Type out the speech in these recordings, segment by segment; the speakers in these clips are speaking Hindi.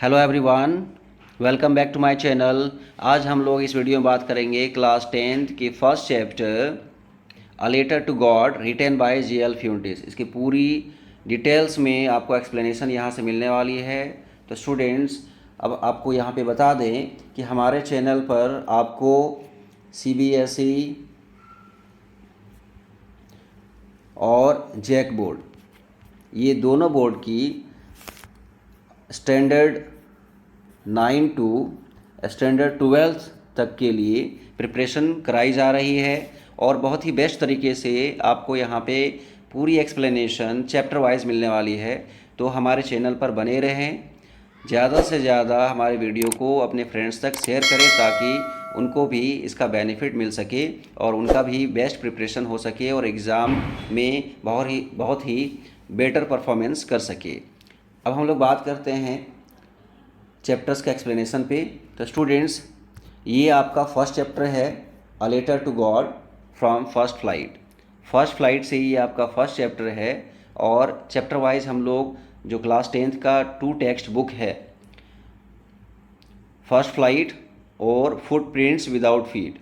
Hello everyone, welcome back to my channel. आज हम लोग इस वीडियो में बात करेंगे क्लास 10th की first chapter a letter to God written by J.L. Fuentes. इसकी पूरी डिटेल्स में आपको एक्सप्लेनेशन यहाँ से मिलने वाली है। तो स्टूडेंट्स, अब आपको यहाँ पे बता दें कि हमारे चैनल पर आपको CBSE और जैक बोर्ड, ये दोनों बोर्ड की स्टैंडर्ड 9 टू स्टैंडर्ड 12th तक के लिए प्रिपरेशन कराई जा रही है और बहुत ही बेस्ट तरीके से आपको यहाँ पे पूरी एक्सप्लेनेशन चैप्टर वाइज मिलने वाली है। तो हमारे चैनल पर बने रहें, ज़्यादा से ज़्यादा हमारे वीडियो को अपने फ्रेंड्स तक शेयर करें ताकि उनको भी इसका बेनिफिट मिल सके और उनका भी बेस्ट प्रिपरेशन हो सके और एग्ज़ाम में बहुत ही बेटर परफॉर्मेंस कर सके। अब हम लोग बात करते हैं चैप्टर्स का एक्सप्लेनेशन पे। तो स्टूडेंट्स, ये आपका फर्स्ट चैप्टर है a letter to God from first flight. First flight से ये आपका फर्स्ट चैप्टर है और चैप्टर वाइज हम लोग जो क्लास 10th का 2 टेक्स्ट बुक है, फर्स्ट फ्लाइट और footprints without feet.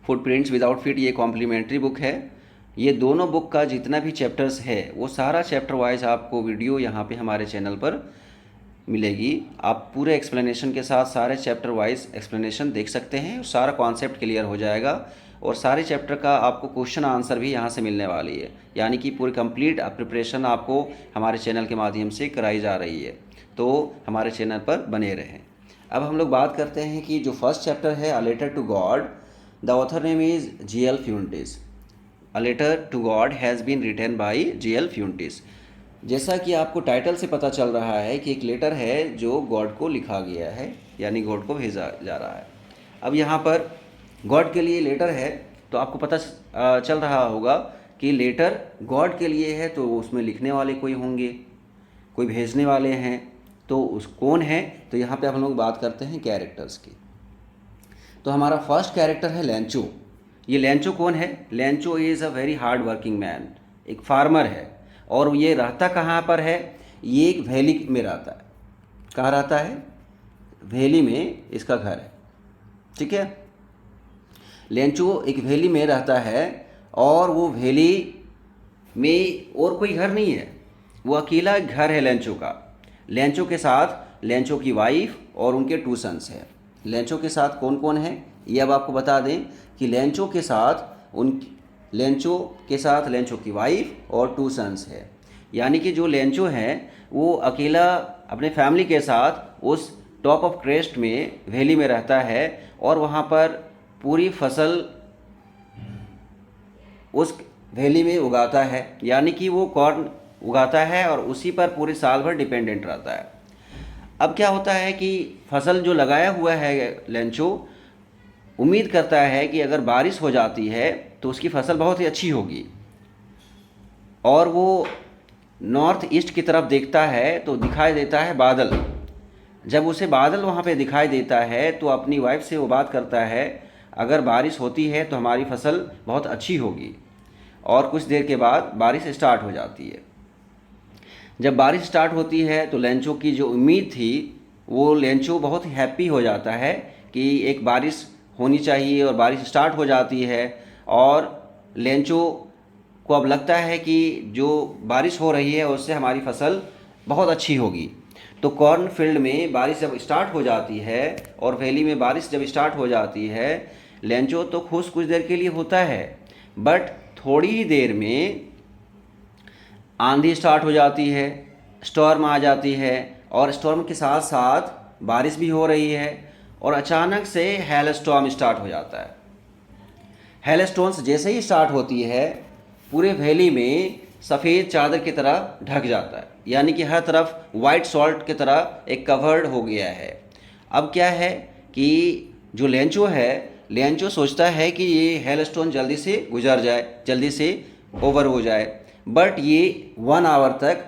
Footprints without feet ये कॉम्प्लीमेंट्री बुक है। ये दोनों बुक का जितना भी चैप्टर्स है वो सारा चैप्टर वाइज आपको वीडियो यहाँ पे हमारे चैनल पर मिलेगी। आप पूरे एक्सप्लेनेशन के साथ सारे चैप्टर वाइज एक्सप्लेनेशन देख सकते हैं, सारा कॉन्सेप्ट क्लियर हो जाएगा और सारे चैप्टर का आपको क्वेश्चन आंसर भी यहाँ से मिलने वाली है। यानी कि पूरी कंप्लीट प्रिपरेशन आपको हमारे चैनल के माध्यम से कराई जा रही है। तो हमारे चैनल पर बने रहें। अब हम लोग बात करते हैं कि जो फर्स्ट चैप्टर है a letter to God, the author name is J.L. Fuentes. A letter to God has been written by J.L. Fuentes. जैसा कि आपको टाइटल से पता चल रहा है कि एक लेटर है जो गॉड को लिखा गया है, यानी गॉड को भेजा जा रहा है। अब यहाँ पर गॉड के लिए लेटर है तो आपको पता चल रहा होगा कि लेटर गॉड के लिए है तो उसमें लिखने वाले कोई होंगे, कोई भेजने वाले हैं। तो उस कौन है, तो यहाँ पे हम लोग बात करते हैं कैरेक्टर्स की। तो हमारा फर्स्ट कैरेक्टर है लेंचो। ये लेंचो कौन है? Lencho is a very hard working man, एक फार्मर है और ये रहता कहाँ पर है? ये एक वैली में रहता है। कहाँ रहता है? वैली में इसका घर है। ठीक है, लेंचो एक वैली में रहता है और वो वैली में और कोई घर नहीं है, वो अकेला घर है लेंचो का। लेंचो के साथ लेंचो की वाइफ और उनके 2 सन्स हैं। लेंचो के साथ कौन कौन है ये अब आपको बता दें कि लेंचो के साथ लेंचो की वाइफ और 2 सन्स है। यानी कि जो लेंचो है वो अकेला अपने फैमिली के साथ उस टॉप ऑफ क्रेस्ट में वैली में रहता है और वहाँ पर पूरी फसल उस वैली में उगाता है। यानी कि वो कॉर्न उगाता है और उसी पर पूरे साल भर डिपेंडेंट रहता है। अब क्या होता है कि फसल जो लगाया हुआ है लेंचो उम्मीद करता है कि अगर बारिश हो जाती है तो उसकी फसल बहुत ही अच्छी होगी और वो नॉर्थ ईस्ट की तरफ देखता है तो दिखाई देता है बादल। जब उसे बादल वहाँ पे दिखाई देता है तो अपनी वाइफ से वो बात करता है, अगर बारिश होती है तो हमारी फसल बहुत अच्छी होगी। और कुछ देर के बाद बारिश स्टार्ट हो जाती है। जब बारिश स्टार्ट होती है तो लेंचो की जो उम्मीद थी वो लेंचो बहुत ही हैप्पी हो जाता है कि एक बारिश होनी चाहिए और बारिश स्टार्ट हो जाती है और लेंचो को अब लगता है कि जो बारिश हो रही है उससे हमारी फसल बहुत अच्छी होगी। तो कॉर्न फील्ड में बारिश जब स्टार्ट हो जाती है और वैली में बारिश जब स्टार्ट हो जाती है, लेंचो तो खुश कुछ देर के लिए होता है, बट थोड़ी ही देर में आंधी स्टार्ट हो जाती है, स्टॉर्म आ जाती है और स्टॉर्म के साथ साथ बारिश भी हो रही है और अचानक से हेल स्टॉर्म स्टार्ट हो जाता है। हेल स्टोन्स जैसे ही स्टार्ट होती है पूरे वैली में सफ़ेद चादर की तरह ढक जाता है, यानी कि हर तरफ वाइट सॉल्ट की तरह एक कवर्ड हो गया है। अब क्या है कि जो लेंचो है, लेंचो सोचता है कि ये हेल स्टोन जल्दी से गुजर जाए, जल्दी से ओवर हो जाए, बट ये 1 आवर तक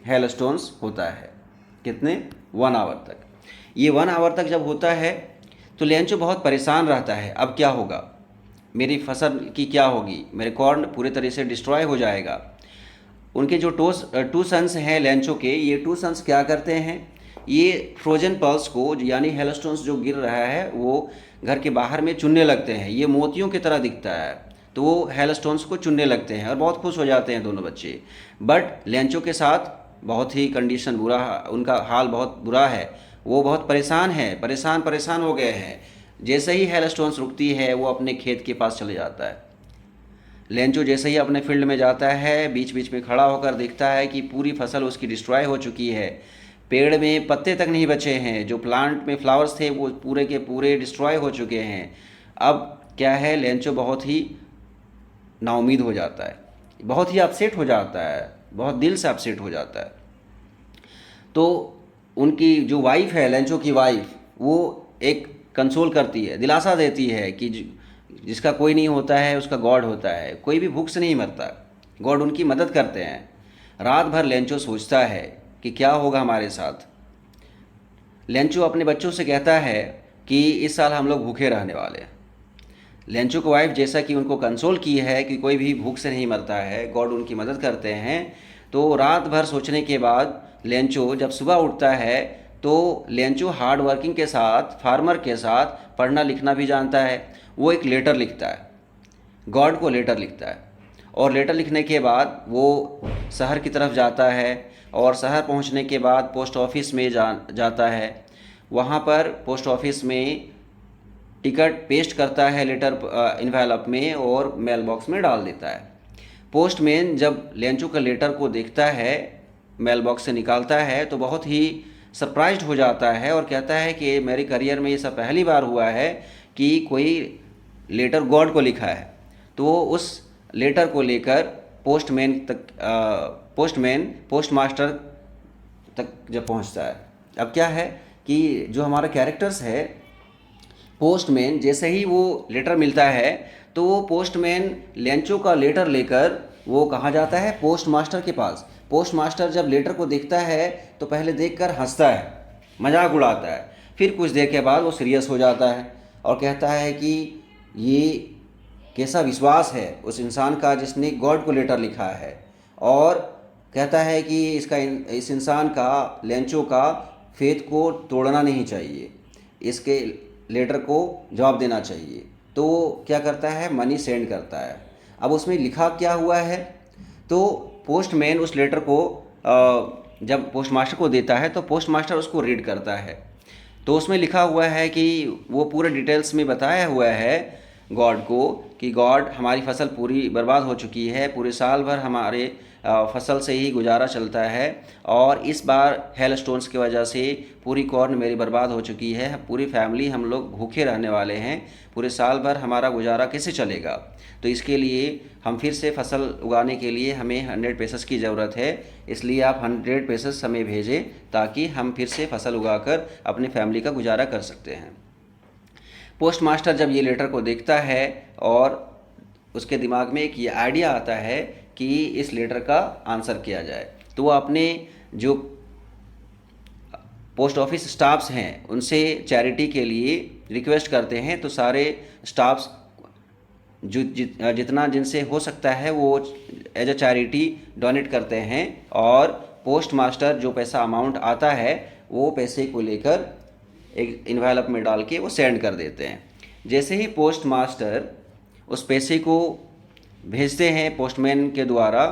हेल स्टोन्स होता है। कितने? 1 आवर तक। ये 1 आवर तक जब होता है तो लेंचो बहुत परेशान रहता है, अब क्या होगा, मेरी फसल की क्या होगी, मेरे कॉर्न पूरे तरह से डिस्ट्रॉय हो जाएगा। उनके जो 2 सन्स हैं लेंचो के, ये 2 सन्स क्या करते हैं ये फ्रोजन पल्स को यानी हेलस्टोन्स जो गिर रहा है वो घर के बाहर में चुनने लगते हैं। ये मोतियों की तरह दिखता है, तो वो हेलस्टोन्स को चुनने लगते हैं और बहुत खुश हो जाते हैं दोनों बच्चे। बट लेंचो के साथ बहुत ही कंडीशन बुरा, उनका हाल बहुत बुरा है। वो बहुत परेशान है, परेशान परेशान हो गए हैं। जैसे ही हेलस्टोन्स रुकती है वो अपने खेत के पास चले जाता है। लेंचो जैसे ही अपने फील्ड में जाता है, बीच बीच में खड़ा होकर देखता है कि पूरी फसल उसकी डिस्ट्रॉय हो चुकी है। पेड़ में पत्ते तक नहीं बचे हैं, जो प्लांट में फ्लावर्स थे वो पूरे के पूरे डिस्ट्रॉय हो चुके हैं। अब क्या है, लेंचो बहुत ही नाउमीद हो जाता है, बहुत ही अपसेट हो जाता है, बहुत दिल से अपसेट हो जाता है। तो उनकी जो वाइफ है, लेंचो की वाइफ, वो एक कंसोल करती है, दिलासा देती है कि जिसका कोई नहीं होता है उसका गॉड होता है, कोई भी भूख से नहीं मरता, गॉड उनकी मदद करते हैं। रात भर लेंचो सोचता है कि क्या होगा हमारे साथ। लेंचो अपने बच्चों से कहता है कि इस साल हम लोग भूखे रहने वाले हैं। लेंचो की वाइफ जैसा कि उनको कंसोल की है कि कोई भी भूख से नहीं मरता है, गॉड उनकी मदद करते हैं, तो रात भर सोचने के बाद लेंचो जब सुबह उठता है तो लेंचो हार्ड वर्किंग के साथ, फार्मर के साथ पढ़ना लिखना भी जानता है। वो एक लेटर लिखता है, गॉड को लेटर लिखता है, और लेटर लिखने के बाद वो शहर की तरफ जाता है, और शहर पहुंचने के बाद पोस्ट ऑफिस में जाता है। वहाँ पर पोस्ट ऑफिस में टिकट पेस्ट करता है लेटर इन्वेलप में और मेल बॉक्स में डाल देता है। पोस्टमैन जब लेंचो का लेटर को देखता है, मेल बॉक्स से निकालता है, तो बहुत ही सरप्राइज्ड हो जाता है और कहता है कि मेरे करियर में ये सब पहली बार हुआ है कि कोई लेटर गॉड को लिखा है। तो वो उस लेटर को लेकर पोस्टमैन तक पोस्टमैन पोस्ट मास्टर तक जब पहुंचता है। अब क्या है कि जो हमारा कैरेक्टर्स है, पोस्टमैन जैसे ही वो लेटर मिलता है तो वो पोस्टमैन लेंचो का लेटर लेकर वो कहाँ जाता है, पोस्ट मास्टर के पास। पोस्ट मास्टर जब लेटर को देखता है तो पहले देखकर हंसता है, मजाक उड़ाता है, फिर कुछ देर के बाद वो सीरियस हो जाता है और कहता है कि ये कैसा विश्वास है उस इंसान का जिसने गॉड को लेटर लिखा है, और कहता है कि इस इंसान का, लेंचो का फेथ को तोड़ना नहीं चाहिए, इसके लेटर को जवाब देना चाहिए। तो वो क्या करता है, मनी सेंड करता है। अब उसमें लिखा क्या हुआ है, तो पोस्टमैन उस लेटर को जब पोस्ट मास्टर को देता है तो पोस्ट मास्टर उसको रीड करता है। तो उसमें लिखा हुआ है कि वो पूरे डिटेल्स में बताया हुआ है गॉड को कि गॉड, हमारी फसल पूरी बर्बाद हो चुकी है, पूरे साल भर हमारे फसल से ही गुजारा चलता है, और इस बार हेल स्टोन्स की वजह से पूरी कॉर्न मेरी बर्बाद हो चुकी है, पूरी फैमिली हम लोग भूखे रहने वाले हैं, पूरे साल भर हमारा गुजारा कैसे चलेगा। तो इसके लिए हम फिर से फसल उगाने के लिए हमें 100 पैसेस की ज़रूरत है, इसलिए आप 100 पैसेस हमें भेजें ताकि हम फिर से फसल उगाकर अपनी फैमिली का गुजारा कर सकते हैं। पोस्ट मास्टर जब ये लेटर को देखता है और उसके दिमाग में एक ये आइडिया आता है कि इस लेटर का आंसर किया जाए, तो वो अपने जो पोस्ट ऑफिस स्टाफ्स हैं उनसे चैरिटी के लिए रिक्वेस्ट करते हैं। तो सारे स्टाफ्स जो जितना जिनसे हो सकता है वो एज अ चैरिटी डोनेट करते हैं, और पोस्ट मास्टर जो पैसा अमाउंट आता है वो पैसे को लेकर एक इन्वेलप में डाल के वो सेंड कर देते हैं। जैसे ही पोस्ट मास्टर उस पैसे को भेजते हैं पोस्टमैन के द्वारा,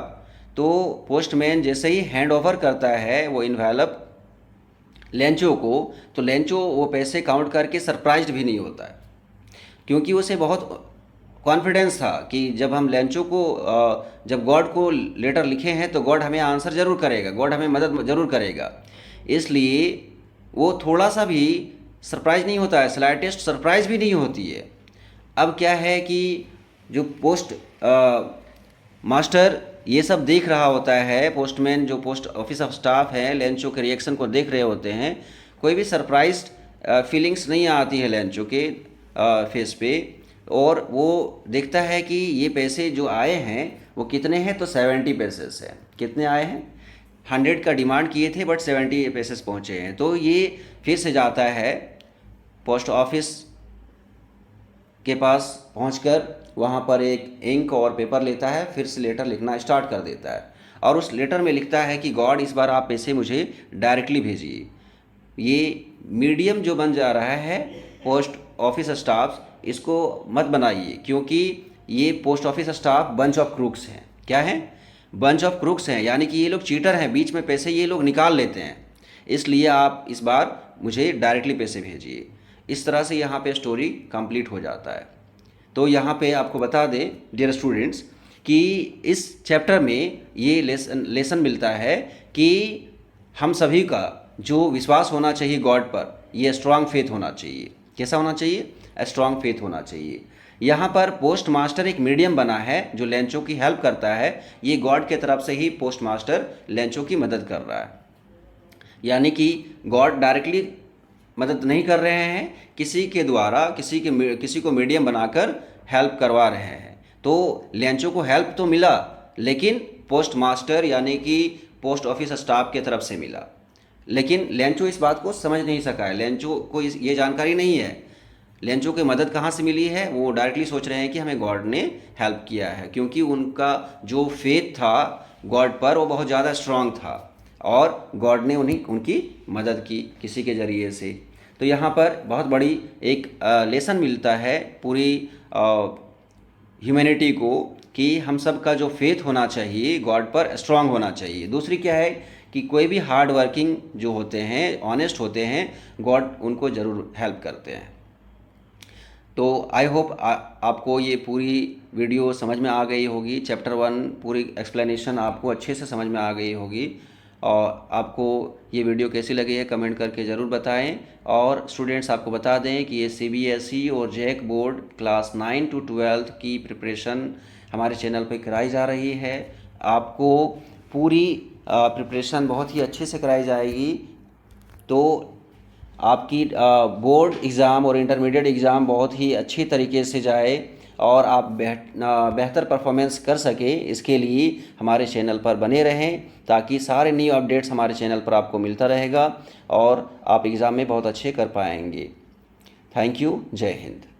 तो पोस्टमैन जैसे ही हैंड ओवर करता है वो इन्वेलप लेंचो को, तो लेंचो वो पैसे काउंट करके सरप्राइज्ड भी नहीं होता है, क्योंकि उसे बहुत कॉन्फिडेंस था कि जब हम लेंचो को जब गॉड को लेटर लिखे हैं तो गॉड हमें आंसर ज़रूर करेगा, गॉड हमें मदद ज़रूर करेगा। इसलिए वो थोड़ा सा भी सरप्राइज नहीं होता है, स्लाइटेस्ट सरप्राइज भी नहीं होती है। अब क्या है कि जो पोस्ट मास्टर ये सब देख रहा होता है, पोस्टमैन जो पोस्ट ऑफिस ऑफ स्टाफ है लेंचो के रिएक्शन को देख रहे होते हैं, कोई भी सरप्राइज फीलिंग्स नहीं आती है लेंचो के फेस पे, और वो देखता है कि ये पैसे जो आए हैं वो कितने हैं, तो 70 पैसेस हैं। कितने आए हैं, 100 का डिमांड किए थे बट 70 पैसेस पहुँचे हैं। तो ये फिर से जाता है पोस्ट ऑफिस के पास, पहुंचकर वहाँ पर एक इंक और पेपर लेता है, फिर से लेटर लिखना स्टार्ट कर देता है, और उस लेटर में लिखता है कि गॉड, इस बार आप पैसे मुझे डायरेक्टली भेजिए, ये मीडियम जो बन जा रहा है पोस्ट ऑफिस स्टाफ, इसको मत बनाइए, क्योंकि ये post office staff bunch of crooks हैं। क्या है? बंच ऑफ क्रूक्स हैं, यानी कि ये लोग चीटर हैं, बीच में पैसे ये लोग निकाल लेते हैं। इसलिए आप इस बार मुझे डायरेक्टली पैसे भेजिए। इस तरह से यहाँ पे स्टोरी कंप्लीट हो जाता है। तो यहाँ पे आपको बता दें डियर स्टूडेंट्स कि इस चैप्टर में ये लेसन मिलता है कि हम सभी का जो विश्वास होना चाहिए गॉड पर, ये स्ट्रांग फेथ होना चाहिए। कैसा होना चाहिए? स्ट्रांग फेथ होना चाहिए। यहाँ पर पोस्ट मास्टर एक मीडियम बना है जो लेंचो की हेल्प करता है। ये गॉड के तरफ से ही पोस्ट मास्टर लेंचो की मदद कर रहा है, यानी कि गॉड डायरेक्टली मदद नहीं कर रहे हैं, किसी के द्वारा किसी को मीडियम बनाकर हेल्प करवा रहे हैं। तो लेंचो को हेल्प तो मिला, लेकिन पोस्ट मास्टर यानी कि पोस्ट ऑफिस स्टाफ के तरफ से मिला। लेकिन लेंचो इस बात को समझ नहीं सका है, लेंचो को ये जानकारी नहीं है लेंचो की मदद कहाँ से मिली है। वो डायरेक्टली सोच रहे हैं कि हमें गॉड ने हेल्प किया है, क्योंकि उनका जो फेथ था गॉड पर वो बहुत ज़्यादा स्ट्रांग था और गॉड ने उनकी मदद की किसी के ज़रिए से। तो यहाँ पर बहुत बड़ी एक लेसन मिलता है पूरी ह्यूमैनिटी को कि हम सब का जो फेथ होना चाहिए गॉड पर स्ट्रांग होना चाहिए। दूसरी क्या है कि कोई भी हार्ड वर्किंग जो होते हैं, ऑनेस्ट होते हैं, गॉड उनको ज़रूर हेल्प करते हैं। तो आई होप आपको ये पूरी वीडियो समझ में आ गई होगी। चैप्टर 1 पूरी एक्सप्लेनेशन आपको अच्छे से समझ में आ गई होगी। और आपको ये वीडियो कैसी लगी है कमेंट करके ज़रूर बताएं। और स्टूडेंट्स आपको बता दें कि ये CBSE और जैक बोर्ड क्लास 9 to 12 की प्रिपरेशन हमारे चैनल पर कराई जा रही है। आपको पूरी प्रिपरेशन बहुत ही अच्छे से कराई जाएगी। तो आपकी बोर्ड एग्ज़ाम और इंटरमीडिएट एग्ज़ाम बहुत ही अच्छी तरीके से जाए और आप बेहतर परफॉर्मेंस कर सकें, इसके लिए हमारे चैनल पर बने रहें, ताकि सारे न्यू अपडेट्स हमारे चैनल पर आपको मिलता रहेगा और आप एग्ज़ाम में बहुत अच्छे कर पाएंगे। Thank you. जय हिंद।